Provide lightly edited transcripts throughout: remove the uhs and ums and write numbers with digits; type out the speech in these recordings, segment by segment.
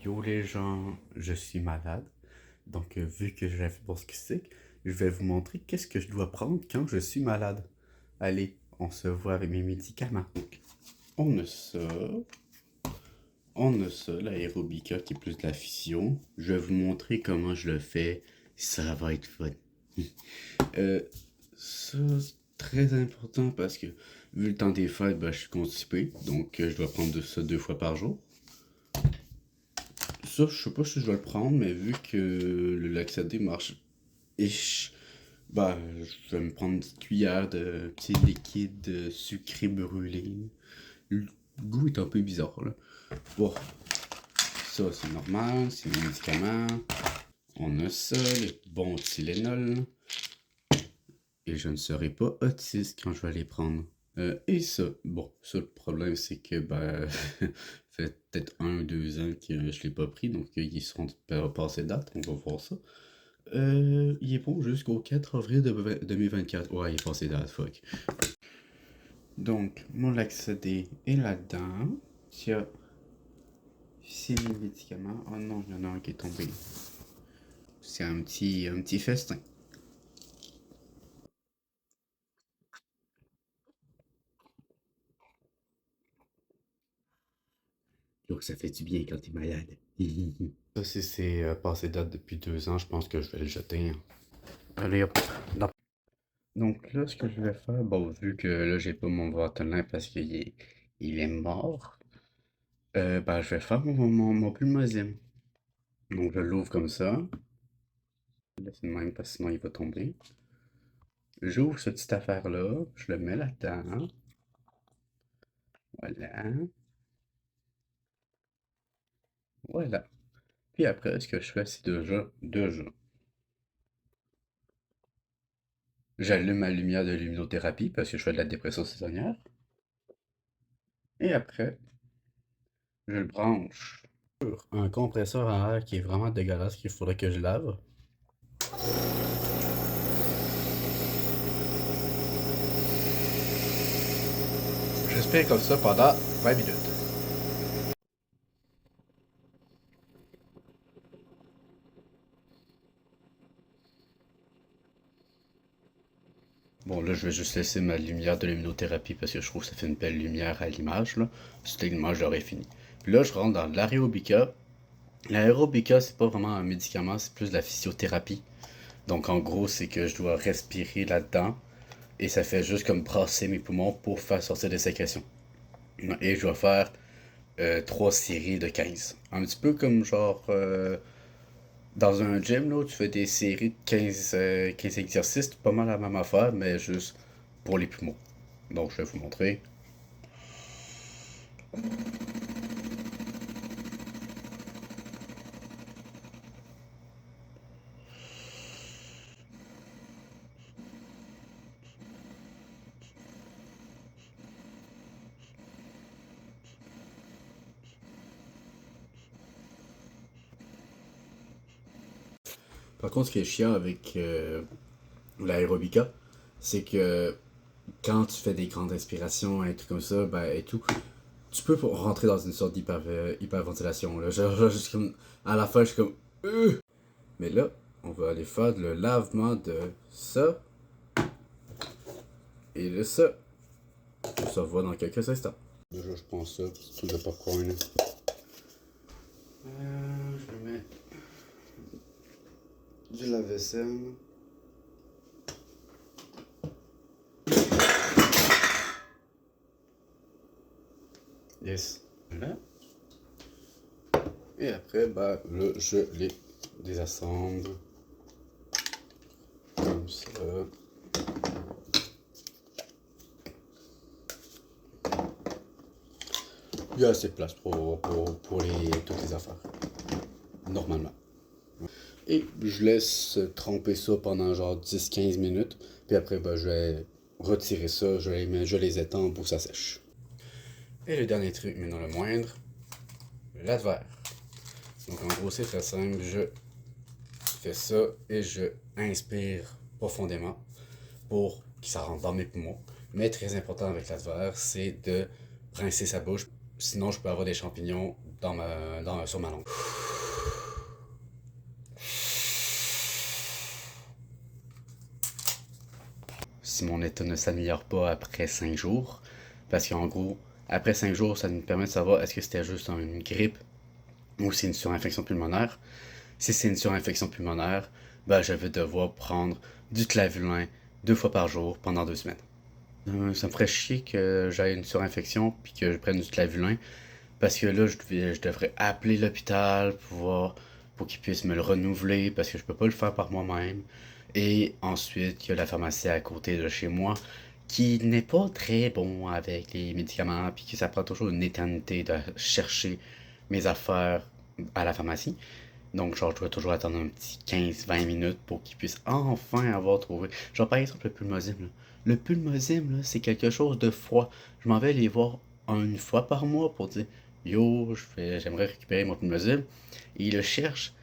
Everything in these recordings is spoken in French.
Yo les gens, je suis malade. Donc vu que j'ai la fibrose cystique, je vais vous montrer qu'est-ce que je dois prendre quand je suis malade. Allez, on se voit avec mes médicaments. Donc, on a ça. On a ça, l'aérobica qui est plus de la physio. Je vais vous montrer comment je le fais. Ça va être fun. Euh, Ça, c'est très important parce que vu le temps des fêtes, je suis constipé. Donc je dois prendre de ça 2 fois par jour. Ça, je sais pas si je dois le prendre, mais vu que le Laxaté marche ish, je vais me prendre une petite cuillère de petit liquide sucré brûlé. Le goût est un peu bizarre, là. Bon, ça, c'est normal, c'est mes médicaments. On a ça, le bon Tylenol. Et je ne serai pas autiste quand je vais les prendre. Et ça, bon, ça, le problème, c'est que, ça fait peut-être 1 ou 2 ans que je l'ai pas pris, donc ils sont passés date, on va voir ça. Il est bon jusqu'au 4 avril 2024. Ouais, il est passé date, fuck. Donc, mon Laxaté est là-dedans. Il y a 6 000 médicaments. Oh non, il y en a un qui est tombé. C'est un petit festin. Donc ça fait du bien quand t'es malade. Ça, c'est passé date depuis 2 ans, je pense que je vais le jeter, hein. Allez hop. Non. Donc là, ce que je vais faire, bon, vu que là, j'ai pas mon Ventolin parce qu'il est mort, je vais faire mon Pulmozyme. Donc je l'ouvre comme ça. Laisse de même parce que sinon il va tomber. J'ouvre cette petite affaire-là, je le mets là-dedans. Voilà. Voilà. Puis après, ce que je fais, c'est déjà. J'allume ma lumière de luminothérapie parce que je fais de la dépression saisonnière. Et après, je le branche sur un compresseur à air qui est vraiment dégueulasse qu'il faudrait que je lave. J'espère comme ça pendant 20 minutes. Bon, là, je vais juste laisser ma lumière de luminothérapie parce que je trouve que ça fait une belle lumière à l'image, là. C'était l'image, j'aurais fini. Puis là, je rentre dans l'aérobica. L'aérobica, c'est pas vraiment un médicament, c'est plus de la physiothérapie. Donc, en gros, c'est que je dois respirer là-dedans et ça fait juste comme brasser mes poumons pour faire sortir des sécrétions. Et je dois faire 3 séries de 15. Un petit peu comme genre dans un gym, là, où tu fais des séries de 15 exercices, c'est pas mal la même affaire, mais juste pour les poumons. Donc je vais vous montrer. Par contre, ce qui est chiant avec l'aérobica, c'est que quand tu fais des grandes respirations, et tout comme ça, et tout, tu peux rentrer dans une sorte d'hyperventilation. Là. Juste comme, à la fin, je suis comme. Mais là, on va aller faire le lavement de ça et de ça. On se revoit dans quelques instants. Déjà, je prends ça, petit truc de popcorn. Je mets du lave-vaisselle. Yes. Voilà. Et après, là, je les désassemble. Comme ça. Il y a assez de place pour toutes les affaires. Normalement. Et je laisse tremper ça pendant genre 10-15 minutes. Puis après, je vais retirer ça, je les étends pour que ça sèche. Et le dernier truc, mais non le moindre, le lave-verre. Donc en gros, c'est très simple. Je fais ça et je inspire profondément pour que ça rentre dans mes poumons. Mais très important avec lave-verre, c'est de rincer sa bouche. Sinon, je peux avoir des champignons sur ma langue. Si mon état ne s'améliore pas après 5 jours, parce qu'en gros, après 5 jours, ça nous permet de savoir est-ce que c'était juste une grippe ou c'est une surinfection pulmonaire. Si c'est une surinfection pulmonaire, ben, je vais devoir prendre du clavulin 2 fois par jour pendant 2 semaines. Ça me ferait chier que j'aille une surinfection puis que je prenne du clavulin parce que là, je devrais appeler l'hôpital pour qu'ils puissent me le renouveler parce que je peux pas le faire par moi-même. Et ensuite, il y a la pharmacie à côté de chez moi qui n'est pas très bon avec les médicaments puis que ça prend toujours une éternité de chercher mes affaires à la pharmacie. Donc, genre, je dois toujours attendre un petit 15-20 minutes pour qu'ils puissent enfin avoir trouvé. Genre, par exemple, le pulmozym, là. Le pulmozym, là, c'est quelque chose de froid. Je m'en vais les voir une fois par mois pour dire yo, j'aimerais récupérer mon pulmozym. Et ils le cherchent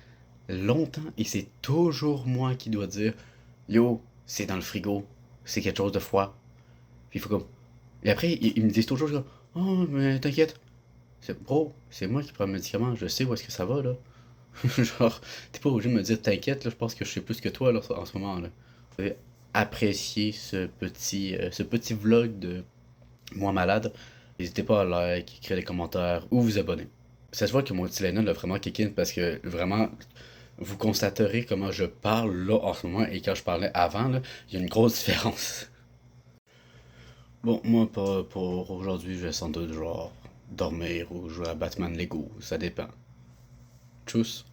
longtemps et c'est toujours moi qui dois dire yo, c'est dans le frigo, c'est quelque chose de froid. Puis il faut comme. Et après, ils me disent toujours comme oh, mais t'inquiète, bro, c'est moi qui prends le médicament, je sais où est-ce que ça va là. Genre, t'es pas obligé de me dire t'inquiète, là, je pense que je sais plus que toi là, en ce moment là. Vous avez apprécié ce petit vlog de moi malade. N'hésitez pas à like, écrire des commentaires ou vous abonner. Ça se voit que mon Tylenol a vraiment kick in parce que vraiment, vous constaterez comment je parle là en ce moment et quand je parlais avant, là, il y a une grosse différence. Bon, moi pour aujourd'hui, je vais sans doute genre dormir ou jouer à Batman Lego, ça dépend. Tchuss.